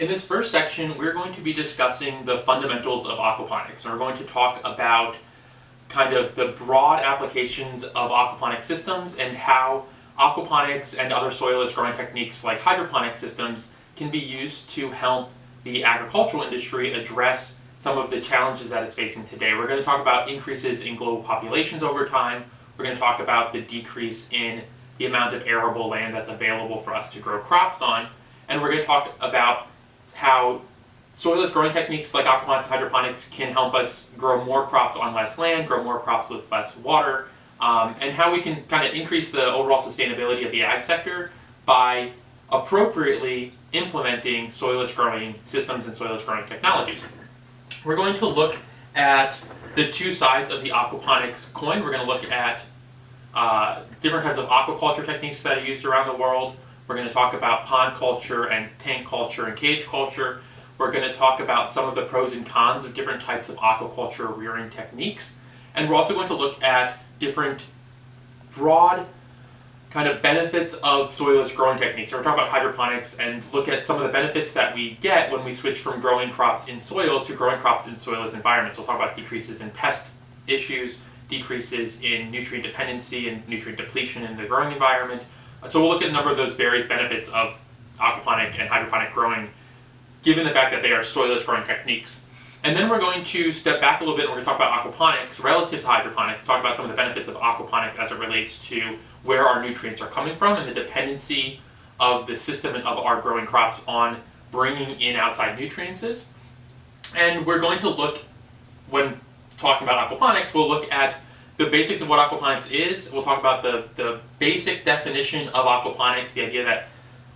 In this first section, we're going to be discussing the fundamentals of aquaponics, and we're going to talk about kind of the broad applications of aquaponic systems and how aquaponics and other soilless growing techniques like hydroponic systems can be used to help the agricultural industry address some of the challenges that it's facing today. We're going to talk about increases in global populations over time. We're going to talk about the decrease in the amount of arable land that's available for us to grow crops on, and we're going to talk about how soilless growing techniques like aquaponics and hydroponics can help us grow more crops on less land, grow more crops with less water, and how we can kind of increase the overall sustainability of the ag sector by appropriately implementing soilless growing systems and soilless growing technologies. We're going to look at the two sides of the aquaponics coin. We're going to look at different types of aquaculture techniques that are used around the world. We're going to talk about pond culture and tank culture and cage culture. We're going to talk about some of the pros and cons of different types of aquaculture rearing techniques. And we're also going to look at different broad kind of benefits of soilless growing techniques. So we're talking about hydroponics and look at some of the benefits that we get when we switch from growing crops in soil to growing crops in soilless environments. We'll talk about decreases in pest issues, decreases in nutrient dependency and nutrient depletion in the growing environment. So we'll look at a number of those various benefits of aquaponic and hydroponic growing, given the fact that they are soilless growing techniques. And then we're going to step back a little bit and we're going to talk about aquaponics relative to hydroponics, talk about some of the benefits of aquaponics as it relates to where our nutrients are coming from and the dependency of the system and of our growing crops on bringing in outside nutrients. And we're going to look, when talking about aquaponics, we'll look at the basics of what aquaponics is. We'll talk about the basic definition of aquaponics, the idea that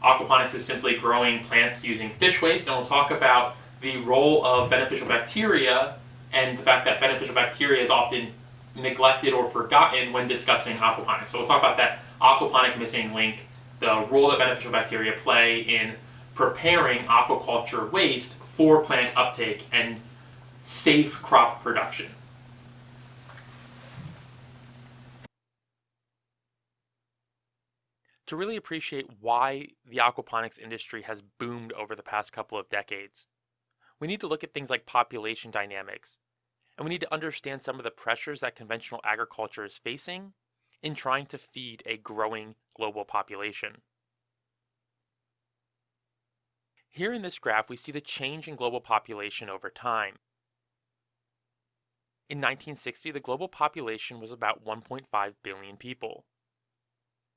aquaponics is simply growing plants using fish waste, and we'll talk about the role of beneficial bacteria and the fact that beneficial bacteria is often neglected or forgotten when discussing aquaponics. So we'll talk about that aquaponic missing link, the role that beneficial bacteria play in preparing aquaculture waste for plant uptake and safe crop production. To really appreciate why the aquaponics industry has boomed over the past couple of decades, we need to look at things like population dynamics, and we need to understand some of the pressures that conventional agriculture is facing in trying to feed a growing global population. Here in this graph, we see the change in global population over time. In 1960, the global population was about 1.5 billion people.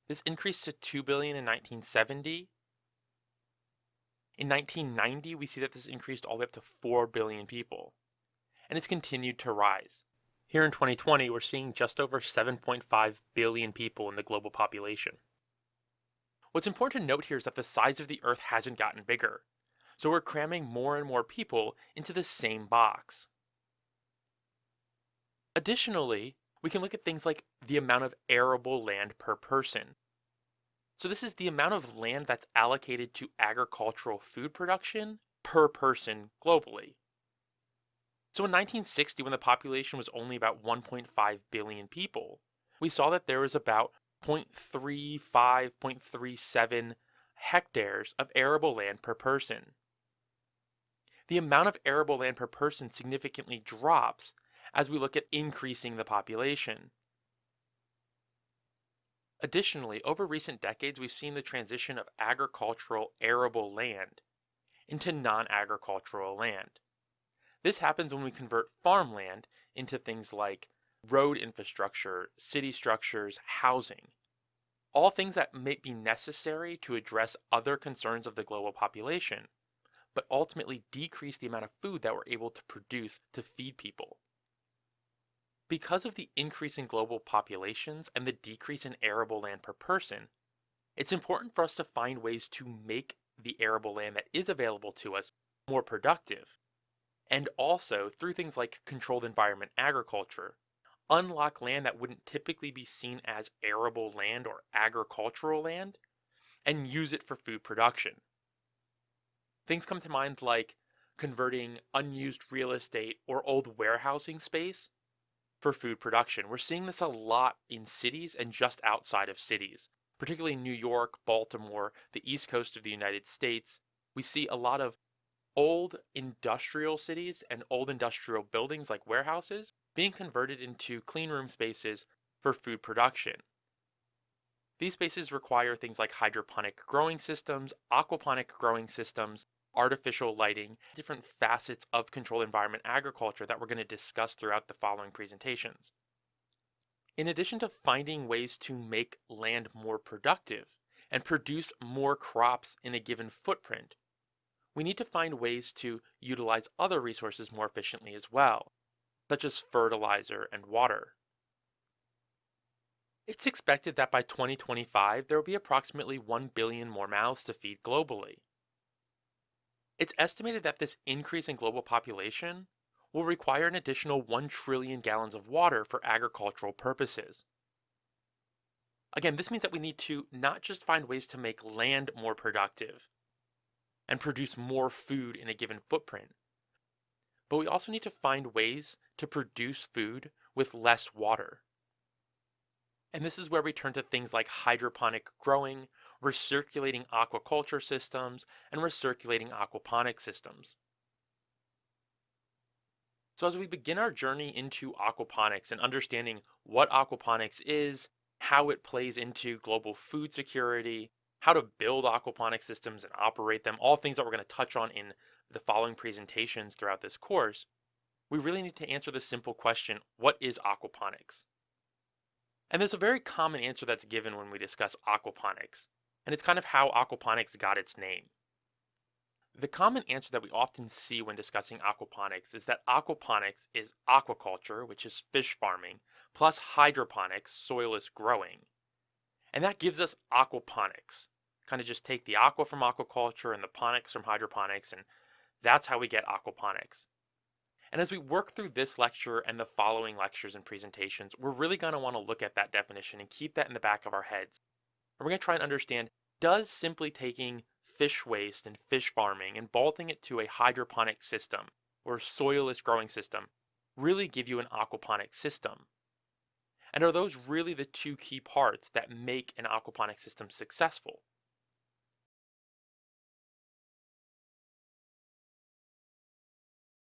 This increased to 2 billion in 1970. In 1990, we see that this increased all the way up to 4 billion people, and it's continued to rise. Here in 2020, we're seeing just over 7.5 billion people in the global population. What's important to note here is that the size of the Earth hasn't gotten bigger, so we're cramming more and more people into the same box. Additionally, we can look at things like the amount of arable land per person. So this is the amount of land that's allocated to agricultural food production per person globally. So in 1960, when the population was only about 1.5 billion people, we saw that there was about 0.35, 0.37 hectares of arable land per person. The amount of arable land per person significantly drops as we look at increasing the population. Additionally, over recent decades, we've seen the transition of agricultural arable land into non-agricultural land. This happens when we convert farmland into things like road infrastructure, city structures, housing, all things that may be necessary to address other concerns of the global population, but ultimately decrease the amount of food that we're able to produce to feed people. Because of the increase in global populations and the decrease in arable land per person, it's important for us to find ways to make the arable land that is available to us more productive, and also, through things like controlled environment agriculture, unlock land that wouldn't typically be seen as arable land or agricultural land, and use it for food production. Things come to mind like converting unused real estate or old warehousing space for food production. We're seeing this a lot in cities and just outside of cities, particularly New York, Baltimore, the East Coast of the United States. We see a lot of old industrial cities and old industrial buildings like warehouses being converted into clean room spaces for food production. These spaces require things like hydroponic growing systems, aquaponic growing systems, artificial lighting, different facets of controlled environment agriculture that we're going to discuss throughout the following presentations. In addition to finding ways to make land more productive and produce more crops in a given footprint, we need to find ways to utilize other resources more efficiently as well, such as fertilizer and water. It's expected that by 2025, there will be approximately 1 billion more mouths to feed globally. It's estimated that this increase in global population will require an additional 1 trillion gallons of water for agricultural purposes. Again, this means that we need to not just find ways to make land more productive and produce more food in a given footprint, but we also need to find ways to produce food with less water. And this is where we turn to things like hydroponic growing, recirculating aquaculture systems, and recirculating aquaponic systems. So as we begin our journey into aquaponics and understanding what aquaponics is, how it plays into global food security, how to build aquaponic systems and operate them, all things that we're going to touch on in the following presentations throughout this course, we really need to answer the simple question, what is aquaponics? And there's a very common answer that's given when we discuss aquaponics, and it's kind of how aquaponics got its name. The common answer that we often see when discussing aquaponics is that aquaponics is aquaculture, which is fish farming, plus hydroponics, soilless growing. And that gives us aquaponics. Kind of just take the aqua from aquaculture and the ponics from hydroponics, and that's how we get aquaponics. And as we work through this lecture and the following lectures and presentations, we're really going to want to look at that definition and keep that in the back of our heads. And we're going to try and understand, does simply taking fish waste and fish farming and bolting it to a hydroponic system or soilless growing system really give you an aquaponic system? And are those really the two key parts that make an aquaponic system successful?